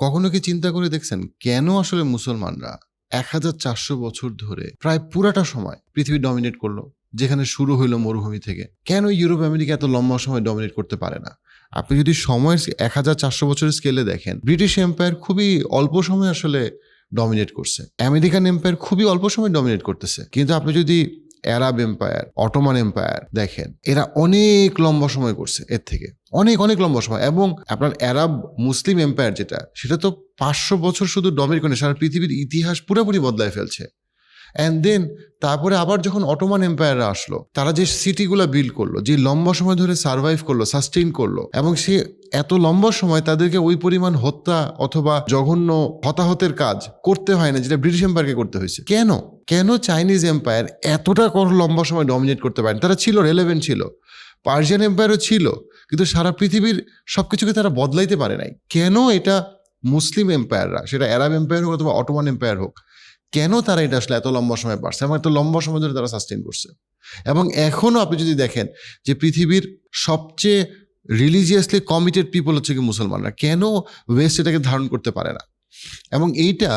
কখনো কি চিন্তা করে দেখছেন কেন আসলে মুসলমানরা 1400 বছর ধরে প্রায় পুরাটা সময় পৃথিবী ডমিনেট করলো, যেখানে শুরু হইলো মরুভূমি থেকে? কেন ইউরোপ আমেরিকা এত লম্বা সময় ডমিনেট করতে পারে না? আপনি যদি সময়ের 1400 বছরের স্কেলে দেখেন, ব্রিটিশ এম্পায়ার খুবই অল্প সময় আসলে ডমিনেট করছে, আমেরিকান এম্পায়ার খুবই অল্প সময় ডমিনেট করতেছে। কিন্তু আপনি যদি অ্যারাব এম্পায়ার, অটোমান এম্পায়ার দেখেন, এরা অনেক লম্বা সময় করছে, এর থেকে অনেক অনেক লম্বা সময়। এবং আপনার অ্যারাব মুসলিম এম্পায়ার যেটা, সেটা তো 500 বছর শুধু ডমিনেট করে সারা পৃথিবীর ইতিহাস পুরোপুরি বদলায় ফেলছে। অ্যান্ড দেন তারপরে আবার যখন অটোমান এম্পায়াররা আসলো, তারা যে সিটিগুলো বিল্ড করলো, যে লম্বা সময় ধরে সার্ভাইভ করলো, সাস্টেইন করলো, এবং সে এত লম্বা সময় তাদেরকে ওই পরিমাণ হত্যা অথবা জঘন্য হতাহতের কাজ করতে হয় না যেটা ব্রিটিশ এম্পায়ারকে করতে হয়েছে। কেন কেন চাইনিজ এম্পায়ার এতটা লম্বা সময় ডমিনেট করতে পারেন? তারা ছিল, রেলেভেন্ট ছিল। পার্সিয়ান এম্পায়ারও ছিল, কিন্তু সারা পৃথিবীর সবকিছুকে তারা বদলাইতে পারে নাই। কেন এটা মুসলিম এম্পায়াররা, সেটা অ্যারাব এম্পায়ার হোক অথবা অটোমান এম্পায়ার হোক, কেন তারা এটা আসলে এত লম্বা সময় পারছে এবং এত লম্বা সময় ধরে তারা সাস্টেইন করছে? এবং এখনও আপনি যদি দেখেন যে পৃথিবীর সবচেয়ে রিলিজিয়াসলি কমিটেড পিপল হচ্ছে কি মুসলমানরা, কেন ওয়েস্ট এটাকে ধারণ করতে পারে না? এবং এইটা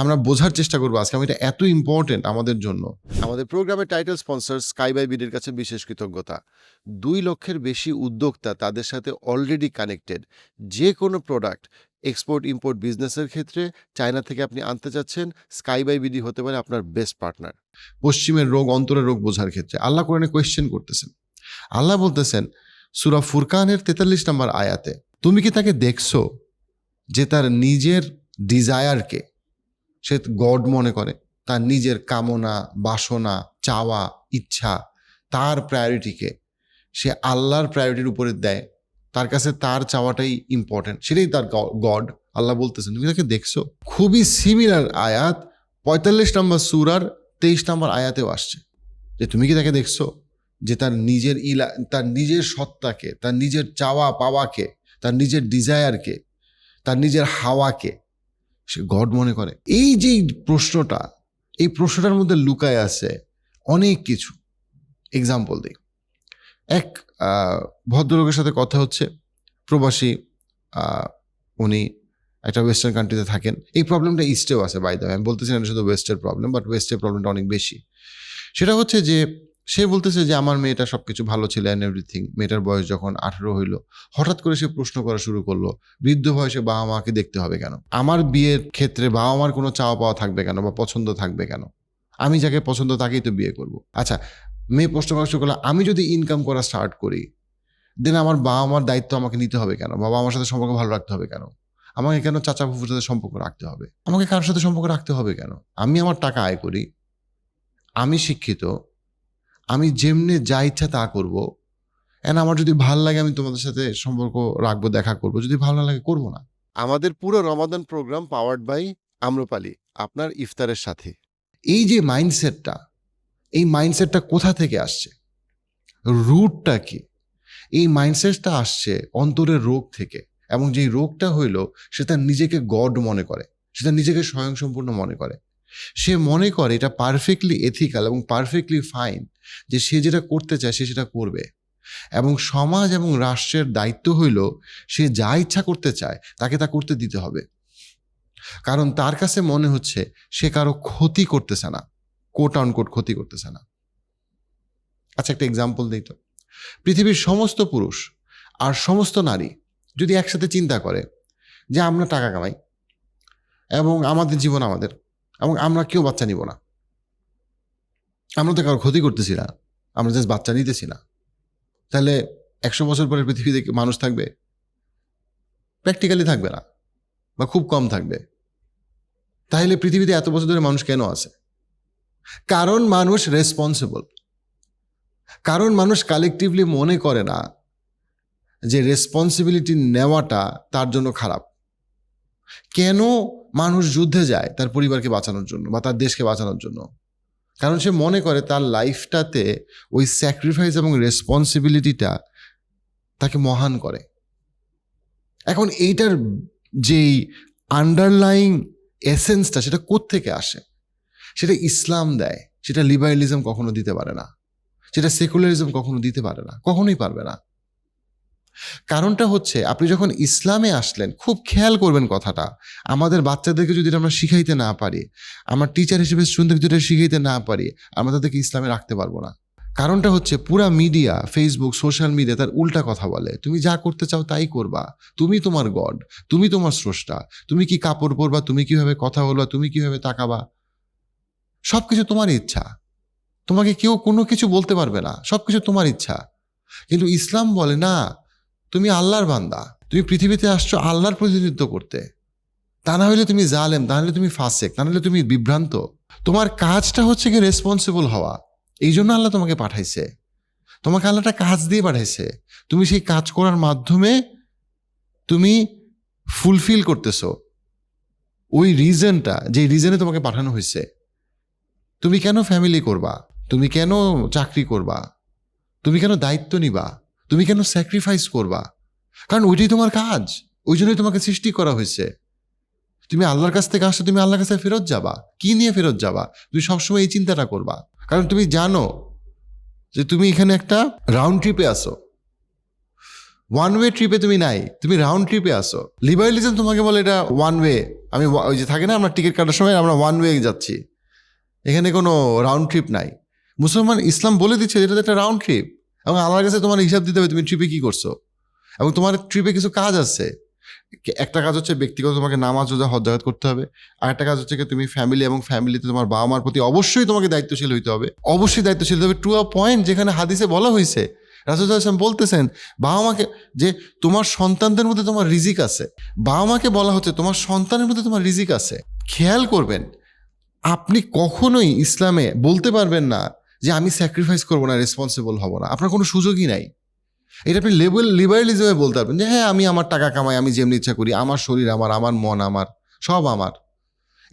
আমরা বোঝার চেষ্টা করবো আজকে। এটা এত ইম্পর্টেন্ট আমাদের জন্য। আমাদের প্রোগ্রামের টাইটেল স্পন্সর স্কাই বাই বিডির কাছে বিশেষ কৃতজ্ঞতা। 2 লক্ষের বেশি উদ্যোক্তা তাদের সাথে অলরেডি কানেক্টেড। যে কোনো প্রোডাক্ট এক্সপোর্ট ইম্পোর্ট বিজনেসের ক্ষেত্রে চায়না থেকে আপনি আনতে চাচ্ছেন, স্কাই বাই বিডি হতে পারে আপনার বেস্ট পার্টনার। পশ্চিমের রোগ, অন্তরের রোগ বোঝার ক্ষেত্রে আল্লাহ কোরআনে কোয়েশ্চেন করতেছেন। আল্লাহ বলতেছেন সূরা ফুরকানের 43 নম্বর আয়াতে, তুমি কি তাকে দেখছো যে তার নিজের ডিজায়ারকে সে গড মনে করে, তার নিজের কামনা, বাসনা, চাওয়া, ইচ্ছা, তার প্রায়োরিটিকে সে আল্লাহর প্রায়োরিটির উপরে দেয়। তার কাছে তার চাওয়াটাই ইম্পর্টেন্ট, সেটাই তার গড। আল্লাহ বলতেছেন তুমি তাকে দেখছো। খুবই সিমিলার আয়াত 45 নম্বর সূরার 23 নম্বর আয়াতেও আসছে যে তুমি কি তাকে দেখছো যে তার নিজের তার নিজের সত্তাকে, তার নিজের চাওয়া পাওয়াকে, তার নিজের ডিজায়ারকে, তার নিজের হাওয়াকে সে গড মনে করে। এই যে প্রশ্নটা, এই প্রশ্নটার মধ্যে লুকায় আছে অনেক কিছু। এক্সাম্পল দিই। এক ভদ্রলোকের সাথে কথা হচ্ছে, প্রবাসী, উনি একটা ওয়েস্টার্ন কান্ট্রিতে থাকেন। এই প্রবলেমটা ইস্টেও আছে, বাই দ্য ওয়ে। আমি বলতেছি না শুধু ওয়েস্টের প্রবলেম, বাট ওয়েস্টের প্রবলেমটা অনেক বেশি। সেটা হচ্ছে যে সে বলতেছে যে আমার মেয়েটা সবকিছু ভালো ছিল অ্যান্ড এভরিথিং। মেয়েটার বয়স যখন 18 হইলো, হঠাৎ করে সে প্রশ্ন করা শুরু করলো, বৃদ্ধ বয়সে বাবা মাকে দেখতে হবে কেন? আমার বিয়ের ক্ষেত্রে বাবা মার কোনো চাওয়া পাওয়া থাকবে কেন বা পছন্দ থাকবে কেন? আমি যাকে পছন্দ তাকেই তো বিয়ে করব। আচ্ছা, মেয়ে প্রশ্ন করা শুরু করলো, আমি যদি ইনকাম করা স্টার্ট করি, দেন আমার বাবা মার দায়িত্ব আমাকে নিতে হবে কেন? বাবা আমার সাথে সম্পর্ক ভালো রাখতে হবে কেন? আমাকে কেন চাচা ফুফুর সাথে সম্পর্ক রাখতে হবে? আমাকে কারোর সাথে সম্পর্ক রাখতে হবে কেন? আমি আমার টাকা আয় করি, আমি শিক্ষিত, আমি যেমনি যা ইচ্ছা তা করবো। এন্ড আমার যদি ভালো লাগে আমি তোমাদের সাথে সম্পর্ক রাখবো, দেখা করবো। যদি ভালো না লাগে করবো না। আমাদের পুরো রমাদান প্রোগ্রাম পাওয়ার্ড বাই আম্রপালি, আপনার ইফতারের সাথে। এই যে মাইন্ডসেটটা, এই মাইন্ডসেটটা কোথা থেকে আসছে? রুটটা কি? এই মাইন্ডসেটটা আসছে অন্তরের রোগ থেকে। এবং যেই রোগটা হইল, সে তার নিজেকে গড মনে করে, সে তার নিজেকে স্বয়ংসম্পূর্ণ মনে করে। সে মনে করে এটা পারফেক্টলি এথিক্যাল এবং পারফেক্টলি ফাইন, যে সে যেটা করতে চায় সে সেটা করবে। এবং সমাজ এবং রাষ্ট্রের দায়িত্ব হইল সে যা ইচ্ছা করতে চায় তাকে তা করতে দিতে হবে, কারণ তার কাছে মনে হচ্ছে সে কারো ক্ষতি করতেছে না, কোট আনকোট ক্ষতি করতেছে না। আচ্ছা, একটা এক্সাম্পল দিই তো। পৃথিবীর সমস্ত পুরুষ আর সমস্ত নারী যদি একসাথে চিন্তা করে যে আমরা টাকা কামাই এবং আমাদের জীবন আমাদের, এবং আমরা কেউ বাচ্চা নিব না, আমরা তো কারো ক্ষতি করতেছি না, আমরা জাস্ট বাচ্চা নিতেছি না, তাহলে 100 বছর পরে পৃথিবীতে মানুষ থাকবে? প্র্যাকটিক্যালি থাকবে না, বা খুব কম থাকবে। তাহলে পৃথিবীতে এত বছর ধরে মানুষ কেন আছে? কারণ মানুষ রেসপন্সিবল, কারণ মানুষ কালেকটিভলি মনে করে না যে রেসপন্সিবিলিটি নেওয়াটা তার জন্য খারাপ। কেন মানুষ যুদ্ধে যায়? তার পরিবারকে বাঁচানোর জন্য বা তার দেশকে বাঁচানোর জন্য। কারণ সে মনে করে তার লাইফটাতে ওই স্যাক্রিফাইস এবং রেসপন্সিবিলিটিটা তাকে মহান করে। এখন এইটার যেই আন্ডারলাইং এসেন্সটা, সেটা কোত্থেকে আসে? সেটা ইসলাম দেয়, সেটা লিবারালিজম কখনো দিতে পারে না, সেটা সেকুলারিজম কখনো দিতে পারে না, কখনোই পারবে না। কারণটা হচ্ছে আপনি যখন ইসলামে আসলেন, খুব খেয়াল করবেন কথাটা, আমাদের বাচ্চাদেরকে যদি আমরা শিখাইতে না পারি, আমার টিচার হিসেবে স্টুডেন্টকে যদি শিখাইতে না পারি, আমরা তাদেরকে ইসলামে রাখতে পারবো না। কারণটা হচ্ছে পুরা মিডিয়া, ফেসবুক, সোশ্যাল মিডিয়া তার উল্টা কথা বলে। তুমি যা করতে চাও তাই করবা, তুমি তোমার গড, তুমি তোমার স্রষ্টা, তুমি কি কাপড় পরবা, তুমি কিভাবে কথা বলবা, তুমি কিভাবে তাকাবা, সবকিছু তোমার ইচ্ছা, তোমাকে কেউ কোনো কিছু বলতে পারবে না, সবকিছু তোমার ইচ্ছা। কিন্তু ইসলাম বলে না, তুমি আল্লাহর বান্দা, তুমি পৃথিবীতে আসছো আল্লাহর প্রতিনিধিত্ব করতে। তা না হলে তুমি জালেম, তা নাহলে তুমি ফাসেক, তা নাহলে তুমি বিভ্রান্ত। তোমার কাজটা হচ্ছে কি রেসপন্সিবল হওয়া। এই জন্য আল্লাহ তোমাকে পাঠাইছে, তোমাকে আল্লাহটা কাজ দিয়ে পাঠাইছে। তুমি সেই কাজ করার মাধ্যমে তুমি ফুলফিল করতেছো ওই রিজনটা, যে রিজনে তোমাকে পাঠানো হয়েছে। তুমি কেন ফ্যামিলি করবা, তুমি কেন চাকরি করবা, তুমি কেন দায়িত্ব নিবা, তুমি কেন স্যাক্রিফাইস করবা? কারণ ওইটাই তোমার কাজ, ওই জন্যই তোমাকে সৃষ্টি করা হয়েছে। তুমি আল্লাহর কাছ থেকে আসছো, তুমি আল্লাহর কাছে ফেরত যাবা, কি নিয়ে ফেরত যাবা? তুমি সবসময় এই চিন্তাটা করবা, কারণ তুমি জানো যে তুমি এখানে একটা রাউন্ড ট্রিপে আসো, ওয়ান ওয়ে ট্রিপে তুমি নাই, তুমি রাউন্ড ট্রিপে আসো। লিবারেলিজম তোমাকে বলে এটা ওয়ান ওয়ে। আমি ওই যে থাকে না, আমরা টিকিট কাটার সময় আমরা ওয়ান ওয়ে যাচ্ছি, এখানে কোনো রাউন্ড ট্রিপ নাই। মুসলমান ইসলাম বলে দিচ্ছে এটা একটা রাউন্ড ট্রিপ, এবং আল্লাহর কাছে তোমার হিসাব দিতে হবে তুমি ট্রিপে কি করছো। এবং তোমার ট্রিপে কিছু কাজ আছে। একটা কাজ হচ্ছে ব্যক্তিগত, তোমাকে নামাজ রোজা হজ জাকাত করতে হবে। আর একটা কাজ হচ্ছে কি তুমি ফ্যামিলি, এবং ফ্যামিলিতে তোমার বাবা মার প্রতি অবশ্যই তোমাকে দায়িত্বশীল হইতে হবে, অবশ্যই দায়িত্বশীল হতে হবে, টু আ পয়েন্ট। যেখানে হাদিসে বলা হয়েছে, রাসূল সাল্লাল্লাহু আলাইহি ওয়াসাল্লাম বলতেছেন বাবা মাকে, যে তোমার সন্তানদের মধ্যে তোমার রিজিক আছে। বাবা মাকে বলা হচ্ছে তোমার সন্তানের মধ্যে তোমার রিজিক আছে। খেয়াল করবেন, আপনি কখনোই ইসলামে বলতে পারবেন না যে আমি স্যাক্রিফাইস করবো না, রেসপন্সিবল হব না, আপনার কোনো সুযোগই নাই। এটা আপনি লিবারেলিজমে বলতে পারবেন যে হ্যাঁ আমি আমার টাকা কামাই, আমি যেমনি ইচ্ছা করি, আমার শরীর আমার, আমার মন আমার, সব আমার।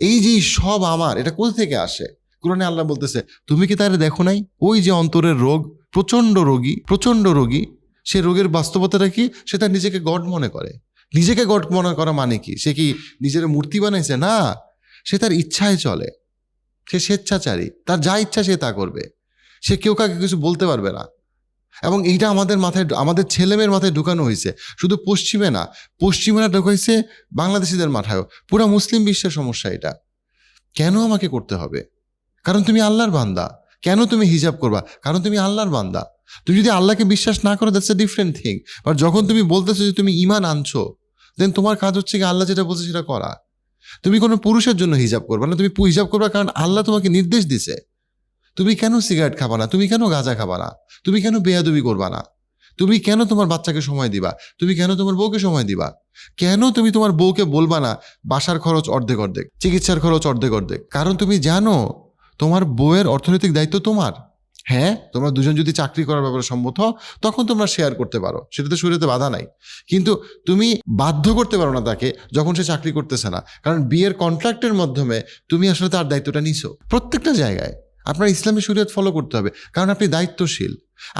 এই যে সব আমার, এটা কোথা থেকে আসে? কোরআনে আল্লাহ বলতেছে তুমি কি তারে দেখো নাই? ওই যে অন্তরের রোগ, প্রচন্ড রোগী, সে রোগের বাস্তবতাটা কি? সে তার নিজেকে গড মনে করে। নিজেকে গড মনে করা মানে কি? সে কি নিজের মূর্তি বানাইছে? না, সে তার ইচ্ছায় চলে, সে স্বেচ্ছাচারী, তার যা ইচ্ছা সে তা করবে, সে কেউ কাকে কিছু বলতে পারবে না। এবং এইটা আমাদের মাথায়, আমাদের ছেলেমেয়ের মাথায় ঢুকানো হয়েছে। শুধু পশ্চিমে না, পশ্চিমেরা ঢুকাইছে বাংলাদেশিদের মাথায়ও। পুরা মুসলিম বিশ্বের সমস্যা এটা। কেন আমাকে করতে হবে? কারণ তুমি আল্লাহর বান্দা। কেন তুমি হিজাব করবা? কারণ তুমি আল্লাহর বান্দা। তুমি যদি আল্লাহকে বিশ্বাস না করো, that's a different thing. But যখন তুমি বলতেছো যে তুমি ঈমান আনছো, দেন তোমার কাজ হচ্ছে কি আল্লাহ যেটা বলছে সেটা করা। তুমি কোনো পুরুষের জন্য হিজাব করবা না, তুমি হিজাব করবা কারণ আল্লাহ তোমাকে নির্দেশ দিছে। তুমি কেন সিগারেট খাবা না? তুমি কেন গাঁজা খাবা না? তুমি কেন বেয়াদবি করবা না? তুমি কেন তোমার বাচ্চাকে সময় দিবা? তুমি কেন তোমার বউকে সময় দিবা? কেন তুমি তোমার বউকে বলবা না বাসার খরচ অর্ধেক অর্ধেক, চিকিৎসার খরচ অর্ধেক অর্ধেক? কারণ তুমি জানো তোমার বউয়ের অর্থনৈতিক দায়িত্ব তোমার। হ্যাঁ, তোমরা দুজন যদি চাকরি করার ব্যাপারে সম্মত হও, তখন তোমরা শেয়ার করতে পারো, সেটাতে শরীয়তে বাধা নাই। কিন্তু তুমি বাধ্য করতে পারো না তাকে যখন সে চাকরি করতেছে না, কারণ বিয়ের কন্ট্রাক্টের মাধ্যমে তুমি আসলে তার দায়িত্বটা নিছো। প্রত্যেকটা জায়গায় আপনার ইসলামী শরীয়ত ফলো করতে হবে, কারণ আপনি দায়িত্বশীল,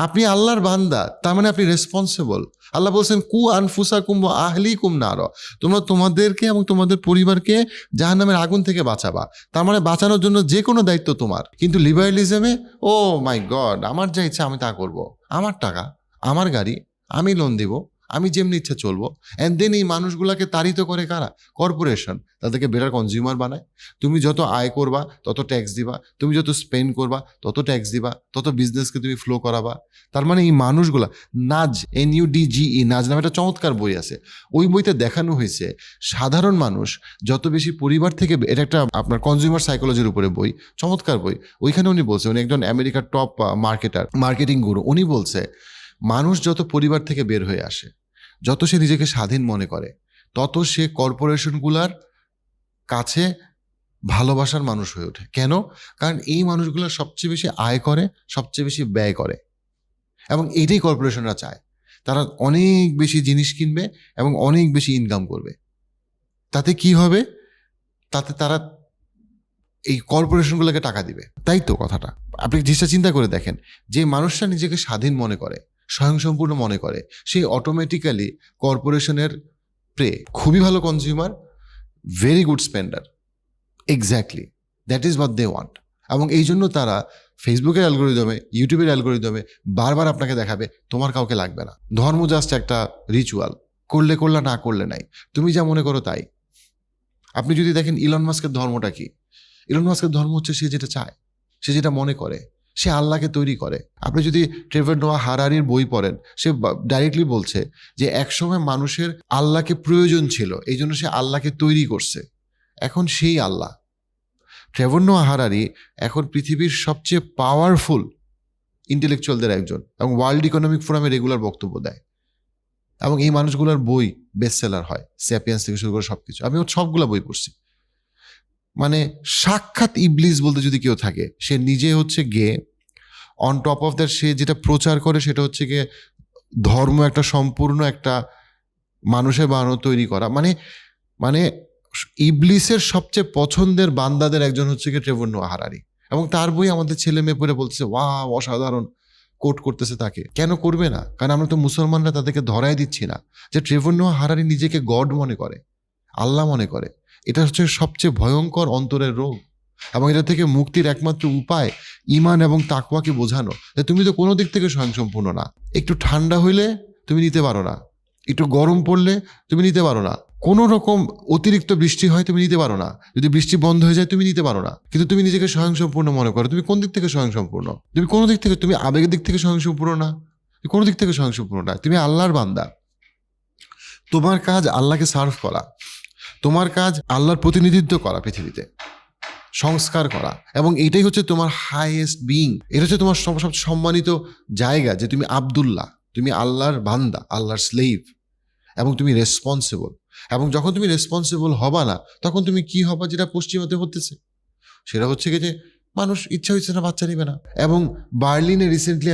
আপনি আল্লাহর বান্দা, তার মানে আপনি রেসপন্সিবল। আল্লাহ বলছেন কু আনফুসাকুম ওয়া আহলিকুম নার, তোমরা তোমাদেরকে এবং তোমাদের পরিবারকে জাহান্নামের আগুন থেকে বাঁচাবা। তার মানে বাঁচানোর জন্য যে কোনো দায়িত্ব তোমার। কিন্তু লিবারেলিজমে, ও মাই গড, আমার যা ইচ্ছা আমি তা করব, আমার টাকা, আমার গাড়ি, আমি লোন দিব, আমি যেমনি ইচ্ছা চলবো। অ্যান্ড দেন এই মানুষগুলাকে তাড়িত করে কারা? কর্পোরেশন। তাদেরকে বেটার কনজিউমার বানায়। তুমি যত আয় করবা তত ট্যাক্স দিবা, তুমি যত স্পেন্ড করবা তত ট্যাক্স দিবা, তত বিজনেসকে তুমি ফ্লো করাবা। তার মানে এই মানুষগুলা, নাজ, NUDGE, নাজ নামে একটা চমৎকার বই আছে, ওই বইতে দেখানো হয়েছে সাধারণ মানুষ যত বেশি পরিবার থেকে, এটা একটা আপনার কনজিউমার সাইকোলজির উপরে বই, চমৎকার বই। ওইখানে উনি বলছে, উনি একজন আমেরিকার টপ মার্কেটিং গুরু, উনি বলছে মানুষ যত পরিবার থেকে বের হয়ে আসে, যত সে নিজেকে স্বাধীন মনে করে, তত সে কর্পোরেশনগুলার কাছে ভালোবাসার মানুষ হয়ে ওঠে। কেন? কারণ এই মানুষগুলো সবচেয়ে বেশি আয় করে, সবচেয়ে বেশি ব্যয় করে, এবং এইটাই কর্পোরেশনরা চায়। তারা অনেক বেশি জিনিস কিনবে এবং অনেক বেশি ইনকাম করবে। তাতে কি হবে? তাতে তারা এই কর্পোরেশনগুলোকে টাকা দিবে। তাই তো কথাটা। আপনি জিনিসটা চিন্তা করে দেখেন, যে মানুষটা নিজেকে স্বাধীন মনে করে, স্বয়ংসম্পূর্ণ মনে করে, সে অটোমেটিক্যালি কর্পোরেশনের প্রে। খুবই ভালো consumer, very good spender, exactly that is what they want. এবং এই জন্য তারা ফেসবুকের অ্যালগোরিদমে, ইউটিউবের অ্যালগোরিদমে বারবার আপনাকে দেখাবে, তোমার কাউকে লাগবে না। ধর্ম জাস্ট একটা রিচুয়াল, করলে করলে, না করলে নাই, তুমি যা মনে করো তাই। আপনি যদি দেখেন ইলন মাস্কের ধর্মটা কি, ইলন মাস্কের ধর্ম হচ্ছে সে যেটা চায়, সে যেটা মনে করে, সে আল্লাহকে তৈরি করে। আপনি যদি ট্রেভার নোয়া হারারির বই পড়েন, সে ডাইরেক্টলি বলছে যে একসময় মানুষের আল্লাহকে প্রয়োজন ছিল, এই জন্য সে আল্লাহকে তৈরি করছে, এখন সেই আল্লাহ। ট্রেভার নোয়া হারারি এখন পৃথিবীর সবচেয়ে পাওয়ারফুল ইন্টেলেকচুয়ালদের একজন, এবং ওয়ার্ল্ড ইকোনমিক ফোরামে রেগুলার বক্তব্য দেয়, এবং এই মানুষগুলোর বই বেস্ট সেলার হয়, স্যাপিয়েন্স থেকে শুরু করে সবকিছু। আমি ওর সবগুলা বই পড়ছি। মানে সাক্ষাৎ ইবলিস বলতে যদি কেউ থাকে, সে নিজে হচ্ছে গে, অন টপ অফ দ্যাট সে যেটা প্রচার করে সেটা হচ্ছে গিয়ে ধর্ম একটা সম্পূর্ণ একটা মানুষের বানানো তৈরি করা। মানে মানে ইবলিসের সবচেয়ে পছন্দের বান্দাদের একজন হচ্ছে গিয়ে ট্রেভার নোয়া হারারি, এবং তার বই আমাদের ছেলে মেয়ে পড়ে বলতেছে ওয়াও অসাধারণ, কোট করতেছে তাকে। কেন করবে না? কারণ আমরা তো মুসলমানরা তাদেরকে ধরাই দিচ্ছি না যে ট্রেভার নোয়া হারারি নিজেকে গড মনে করে, আল্লাহ মনে করে। এটা হচ্ছে সবচেয়ে ভয়ঙ্কর অন্তরের রোগ, এবং এটা থেকে মুক্তির একমাত্র উপায় ঈমান এবং তাকওয়াকে বোঝানো যে তুমি তো কোনো দিক থেকে স্বয়ংসম্পূর্ণ না। একটু ঠান্ডা হইলে তুমি নিতে পারো না, একটু গরম পড়লে তুমি নিতে পারো না, কোনো রকম অতিরিক্ত বৃষ্টি হয় তুমি নিতে পারো না, যদি বৃষ্টি বন্ধ হয়ে যায় তুমি নিতে পারো না। কিন্তু তুমি নিজেকে স্বয়ংসম্পূর্ণ মনে করো। তুমি কোন দিক থেকে স্বয়ংসম্পূর্ণ? তুমি কোনো দিক থেকে, তুমি আবেগের দিক থেকে স্বয়ংসম্পূর্ণ না, তুমি কোনো দিক থেকে স্বয়ংসম্পূর্ণ না। তুমি আল্লাহর বান্দা, তোমার কাজ আল্লাহকে সার্ভ করা, তোমার কাজ আল্লাহর প্রতিনিধিত্ব করা পৃথিবীতে, সংস্কার করা, এবং এটাই হচ্ছে তোমার হাইয়েস্ট বিইং। এটা হচ্ছে তোমার সবচেয়ে সম্মানিত জায়গা, যে তুমি আব্দুল্লাহ, তুমি আল্লাহর বান্দা, আল্লাহর স্লেভ, এবং তুমি রেসপন্সিবল। এবং যখন তুমি রেসপন্সিবল হবা না, তখন তুমি কি হবা? যেটা পশ্চিমাতে হতেছে, সেটা হচ্ছে কি যে মানুষ ইচ্ছা হচ্ছে না, বাচ্চা নিবে না। এবং বার্লিনে রিসেন্টলি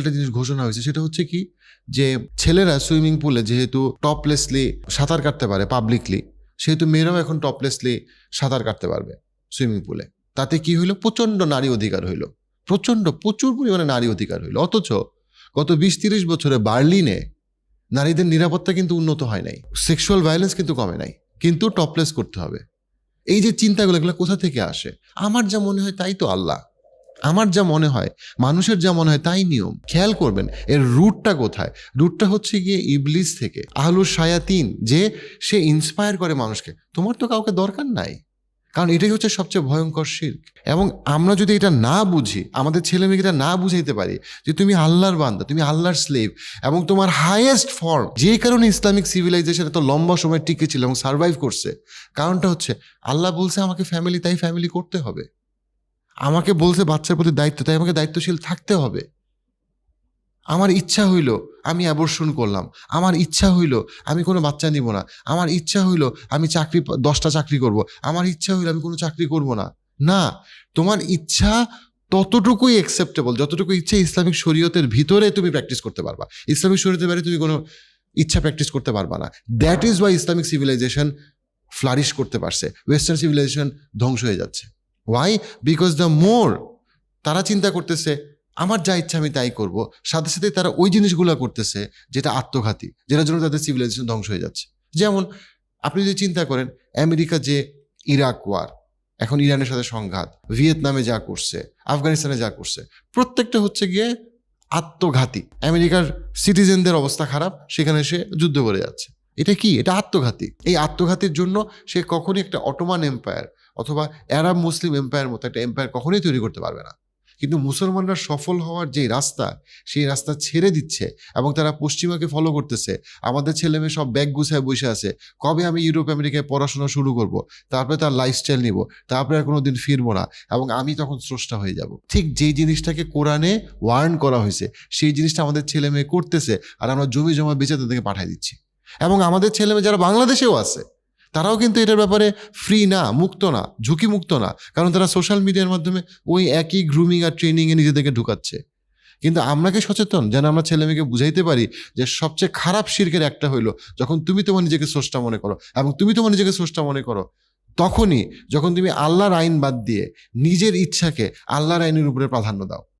একটা জিনিস ঘোষণা হয়েছে, সেটা হচ্ছে কি যে ছেলেরা সুইমিং পুলে যেহেতু টপলেসলি সাঁতার কাটতে পারে পাবলিকলি, সেহেতু মেয়েরাও এখন টপলেসলি সাঁতার কাটতে পারবে সুইমিং পুলে। তাতে কি হইলো? প্রচন্ড নারী অধিকার হইলো, প্রচুর পরিমাণে নারী অধিকার হইলো। অথচ গত 20-30 বছরে বার্লিনে নারীদের নিরাপত্তা কিন্তু উন্নত হয় নাই, সেক্সুয়াল ভায়োলেন্স কিন্তু কমে নাই, কিন্তু টপলেস করতে হবে। এই যে চিন্তাগুলো, এগুলো কোথা থেকে আসে? আমার যা মনে হয় তাই তো আল্লাহ, আমার যা মনে হয়, মানুষের যা মনে হয় তাই নিয়ম। খেয়াল করবেন এর রুটটা কোথায়। রুটটা হচ্ছে গিয়ে ইবলিস থেকে, আহলুস শায়াতিন, যে সে ইন্সপায়ার করে মানুষকে। তোমার তো কাউকে দরকার নাই, কারণ এটাই হচ্ছে সবচেয়ে ভয়ঙ্কর শিরক। এবং আমরা যদি এটা না বুঝি, আমাদের ছেলে মেয়েকে এটা না বুঝাইতে পারি যে তুমি আল্লাহর বান্দা, তুমি আল্লাহর স্লেভ, এবং তোমার হাইয়েস্ট ফর্ম, যে কারণে ইসলামিক সিভিলাইজেশন এত লম্বা সময় টিকে ছিল এবং সার্ভাইভ করছে, কারণটা হচ্ছে আল্লাহ বলছে আমাকে ফ্যামিলি, তাই ফ্যামিলি করতে হবে। আমাকে বলছে বাচ্চার প্রতি দায়িত্ব, তাই আমাকে দায়িত্বশীল থাকতে হবে। আমার ইচ্ছা হইল আমি অ্যাবর্শন করলাম, আমার ইচ্ছা হইল আমি কোনো বাচ্চা নিব না, আমার ইচ্ছা হইল আমি 10টা চাকরি করব, আমার ইচ্ছা হইল আমি কোনো চাকরি করব না। না, তোমার ইচ্ছা ততটুকুই অ্যাকসেপ্টেবল যতটুকু ইচ্ছা ইসলামিক শরীয়তের ভিতরে তুমি প্র্যাকটিস করতে পারবা। ইসলামিক শরীয়তের বাইরে তুমি কোনো ইচ্ছা প্র্যাকটিস করতে পারবা না। That is why Islamic civilization flourish করতে পারছে, ওয়েস্টার্ন সিভিলাইজেশন ধ্বংস হয়ে যাচ্ছে। ওয়াই? বিকজ দ্য মোর তারা চিন্তা করতেছে আমার যা ইচ্ছা আমি তাই করব, সাথে সাথে তারা ওই জিনিসগুলো করতেছে যেটা আত্মঘাতী, যেটার জন্য তাদের সিভিলাইজেশন ধ্বংস হয়ে যাচ্ছে। যেমন আপনি যদি চিন্তা করেন আমেরিকা যে ইরাক ওয়ার, এখন ইরানের সাথে সংঘাত, ভিয়েতনামে যা করছে, আফগানিস্তানে যা করছে, প্রত্যেকটা হচ্ছে গিয়ে আত্মঘাতী। আমেরিকার সিটিজেনদের অবস্থা খারাপ, সেখানে সে যুদ্ধ করে যাচ্ছে। এটা কি? এটা আত্মঘাতী। এই আত্মঘাতীর জন্য সে কখনই একটা অটোমান এম্পায়ার অথবা অ্যারাব মুসলিম এম্পায়ার মতো একটা এম্পায়ার কখনোই তৈরি করতে পারবে না। কিন্তু মুসলমানরা সফল হওয়ার যে রাস্তা, সেই রাস্তা ছেড়ে দিচ্ছে এবং তারা পশ্চিমাকে ফলো করতেছে। আমাদের ছেলে মেয়ে সব ব্যাগ গুছায় বসে আছে, কবে আমি ইউরোপ আমেরিকায় পড়াশোনা শুরু করব, তারপরে তার লাইফস্টাইল নিব, তারপরে আর কোনোদিন ফিরবো না, এবং আমি তখন স্রষ্টা হয়ে যাব। ঠিক যেই জিনিসটাকে কোরআনে ওয়ার্ন করা হয়েছে, সেই জিনিসটা আমাদের ছেলে মেয়ে করতেছে, আর আমরা জমি জমা বেচে তাদেরকে পাঠিয়ে দিচ্ছি। এবং আমাদের ছেলে মেয়ে যারা বাংলাদেশেও আছে, তারাও কিন্তু এটার ব্যাপারে ফ্রি না, মুক্ত না, ঝুঁকি মুক্ত না, কারণ তারা সোশ্যাল মিডিয়ার মাধ্যমে ওই একই গ্রুমিং আর ট্রেনিংয়ে নিজেদেরকে ঢুকাচ্ছে। কিন্তু আমরা কি সচেতন যেন আমরা ছেলে মেয়েকে বুঝাইতে পারি যে সবচেয়ে খারাপ শিরকের একটা হইলো যখন তুমি তোমার নিজেকে স্রষ্টা মনে করো, এবং তুমি তোমার নিজেকে স্রষ্টা মনে করো তখনই যখন তুমি আল্লাহর আইন বাদ দিয়ে নিজের ইচ্ছাকে আল্লাহর আইনের উপরে প্রাধান্য দাও।